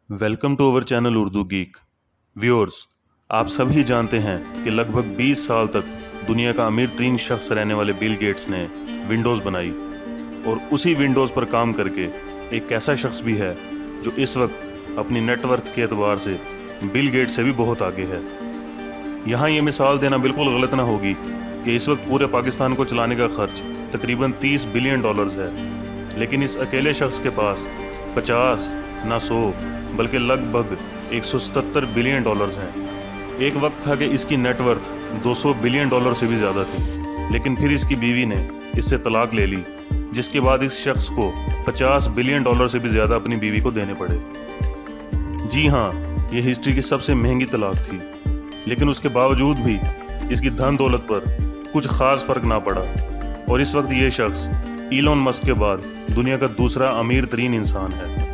Welcome to our channel Urdu geek. Viewers, आप सभी जानते हैं कि लगभग 20 साल तक दुनिया का अमीर तरीन शख्स रहने वाले बिल गेट्स ने विंडोज़ बनाई और उसी विंडोज़ पर काम करके एक ऐसा शख्स भी है जो इस वक्त अपनी नेटवर्थ के एतबार से बिल गेट्स से भी बहुत आगे है। यहाँ ये मिसाल देना बिल्कुल गलत ना होगी कि इस वक्त पूरे पाकिस्तान को चलाने का खर्च तकरीबन $30 बिलियन है, लेकिन इस अकेले शख्स के पास 50 ना 100 बल्कि लगभग 177 बिलियन हैं। एक वक्त था कि इसकी नेटवर्थ $200 बिलियन से भी ज़्यादा थी, लेकिन फिर इसकी बीवी ने इससे तलाक ले ली, जिसके बाद इस शख्स को $50 बिलियन से भी ज़्यादा अपनी बीवी को देने पड़े। जी हाँ, ये हिस्ट्री की सबसे महंगी तलाक थी, लेकिन उसके बावजूद भी इसकी धन दौलत पर कुछ ख़ास फ़र्क ना पड़ा और इस वक्त ये शख्स इलॉन मस्क के बाद दुनिया का दूसरा अमीर तरीन इंसान है।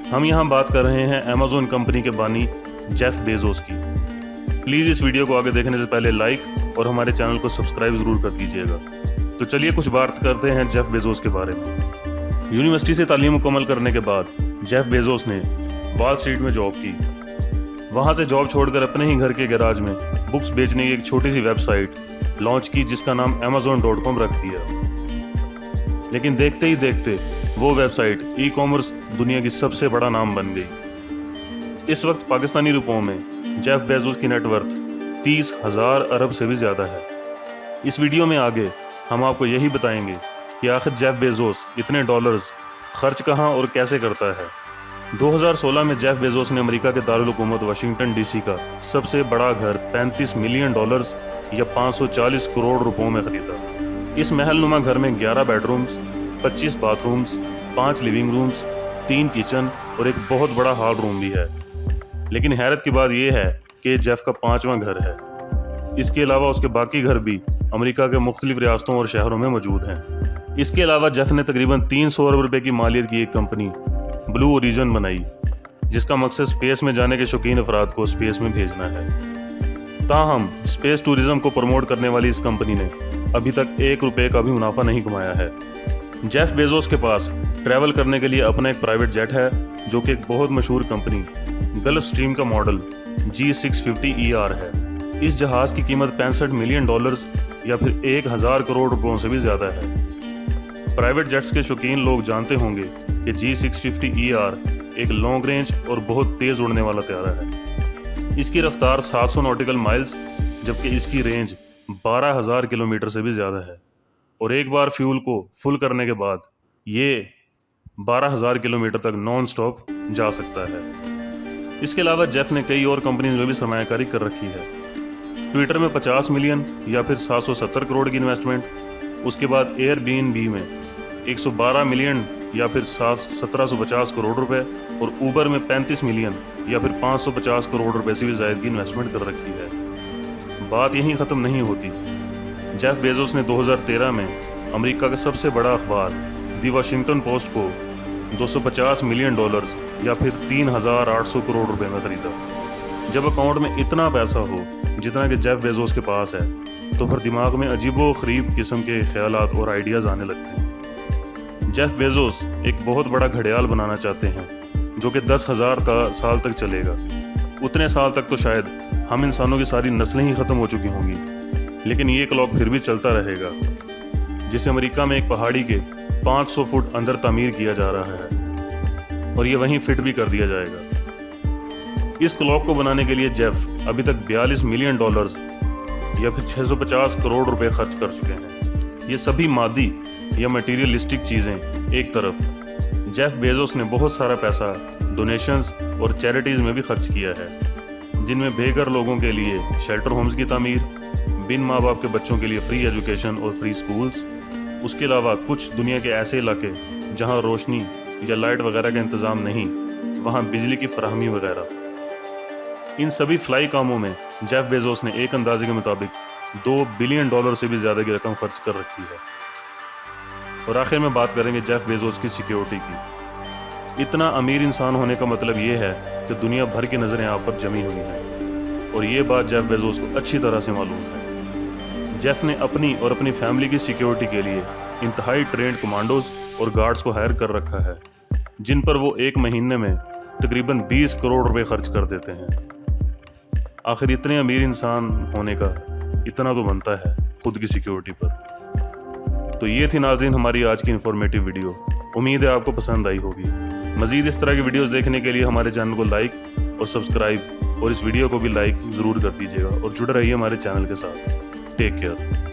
हम यहाँ बात कर रहे हैं अमेज़न कंपनी के बानी जेफ बेजोस की। प्लीज़ इस वीडियो को आगे देखने से पहले लाइक और हमारे चैनल को सब्सक्राइब ज़रूर कर दीजिएगा। तो चलिए कुछ बात करते हैं जेफ बेजोस के बारे में। यूनिवर्सिटी से तालीम मुकम्मल करने के बाद जेफ बेजोस ने वॉल स्ट्रीट में जॉब की। वहाँ से जॉब छोड़कर अपने ही घर के गैराज में बुक्स बेचने की एक छोटी सी वेबसाइट लॉन्च की, जिसका नाम Amazon.com रख दिया। लेकिन देखते ही देखते वो वेबसाइट ई कॉमर्स दुनिया की सबसे बड़ा नाम बन गई। इस वक्त पाकिस्तानी रुपयों में जेफ बेजोस की नेटवर्थ 30,000 अरब से भी ज़्यादा है। इस वीडियो में आगे हम आपको यही बताएंगे कि आखिर जेफ बेजोस इतने डॉलर्स खर्च कहाँ और कैसे करता है। 2016 में जेफ बेजोस ने अमेरिका के दारुल हुकूमत वाशिंगटन DC का सबसे बड़ा घर $35 मिलियन या 540 करोड़ रुपयों में खरीदा। इस महल नुमा घर में 11 bedrooms, 25 bathrooms, 5 living rooms, 3 kitchen और एक बहुत बड़ा हॉल रूम भी है। लेकिन हैरत की बात यह है कि जेफ का 5वां घर है। इसके अलावा उसके बाकी घर भी अमेरिका के मुख्तलिफ रियासतों और शहरों में मौजूद हैं। इसके अलावा जेफ ने तकरीबन 300 अरब रुपये की मालियत की एक कंपनी ब्लू ओरिजिन बनाई, जिसका मकसद स्पेस में जाने के शौकीन अफराद को स्पेस में भेजना है। ताहम स्पेस टूरिज्म को प्रमोट करने वाली इस कंपनी ने अभी तक $1 का भी मुनाफा नहीं कमाया है। जेफ बेजोस के पास ट्रैवल करने के लिए अपना एक प्राइवेट जेट है, जो कि एक बहुत मशहूर कंपनी गल्फ स्ट्रीम का मॉडल G650ER है। इस जहाज़ की कीमत $65 मिलियन या फिर 1,000 करोड़ रुपयों से भी ज़्यादा है। प्राइवेट जेट्स के शौकीन लोग जानते होंगे कि G650ER एक लॉन्ग रेंज और बहुत तेज़ उड़ने वाला तैयारा है। इसकी रफ्तार 700 नॉटिकल माइल्स जबकि इसकी रेंज 12,000 किलोमीटर से भी ज़्यादा है और एक बार फ्यूल को फुल करने के बाद ये 12,000 किलोमीटर तक नॉन स्टॉप जा सकता है। इसके अलावा जेफ ने कई और कंपनीज में भी सरमायाकारी कर रखी है। ट्विटर में 50 मिलियन या फिर 770 करोड़ की इन्वेस्टमेंट, उसके बाद एयरबीएनबी में 112 मिलियन या फिर 1750 करोड़ रुपए और ऊबर में 35 मिलियन या फिर 550 करोड़ रुपए से भी ज़ायद की इन्वेस्टमेंट कर रखी है। बात यहीं ख़त्म नहीं होती। जेफ बेजोस ने 2013 में अमेरिका का सबसे बड़ा अखबार दी वाशिंगटन पोस्ट को $250 मिलियन या फिर 3,800 करोड़ रुपए में खरीदा। जब अकाउंट में इतना पैसा हो जितना कि जेफ बेजोस के पास है, तो फिर दिमाग में अजीबो गरीब किस्म के ख्यालात और आइडियाज़ आने लगते हैं। जेफ बेजोस एक बहुत बड़ा घड़ियाल बनाना चाहते हैं जो कि 10,000 साल तक चलेगा। उतने साल तक तो शायद हम इंसानों की सारी नस्लें ही ख़त्म हो चुकी होंगी, लेकिन ये क्लॉक फिर भी चलता रहेगा, जिसे अमेरिका में एक पहाड़ी के 500 फुट अंदर तामीर किया जा रहा है और ये वहीं फिट भी कर दिया जाएगा। इस क्लॉक को बनाने के लिए जेफ अभी तक $42 मिलियन या फिर 650 करोड़ रुपए खर्च कर चुके हैं। ये सभी मादी या मटेरियलिस्टिक चीज़ें एक तरफ, जेफ बेजोस ने बहुत सारा पैसा डोनेशंस और चैरिटीज़ में भी खर्च किया है, जिनमें बेघर लोगों के लिए शेल्टर होम्स की तामीर, बिन माँ बाप के बच्चों के लिए फ्री एजुकेशन और फ्री स्कूल्स, उसके अलावा कुछ दुनिया के ऐसे इलाके जहाँ रोशनी या लाइट वगैरह का इंतज़ाम नहीं, वहाँ बिजली की फराहमी वगैरह। इन सभी फ्लाई कामों में जेफ बेजोस ने एक अंदाजे के मुताबिक $2 बिलियन से भी ज़्यादा की रकम खर्च कर रखी है। और आखिर में बात करेंगे जेफ बेजोस की सिक्योरिटी की। इतना अमीर इंसान होने का मतलब ये है कि दुनिया भर की नज़रें आप पर जमी हुई हैं और ये बात जेफ बेजोस को अच्छी तरह से मालूम है। जेफ ने अपनी और अपनी फैमिली की सिक्योरिटी के लिए इंतहाई ट्रेंड कमांडोज और गार्ड्स को हायर कर रखा है, जिन पर वो एक महीने में तकरीबन 20 करोड़ रुपए खर्च कर देते हैं। आखिर इतने अमीर इंसान होने का इतना तो बनता है खुद की सिक्योरिटी पर। तो ये थी नाज़रीन हमारी आज की इन्फॉर्मेटिव वीडियो। उम्मीद है आपको पसंद आई होगी। मज़ीद इस तरह की वीडियोस देखने के लिए हमारे चैनल को लाइक और सब्सक्राइब और इस वीडियो को भी लाइक ज़रूर कर दीजिएगा और जुड़े रहिए हमारे चैनल के साथ। Take care.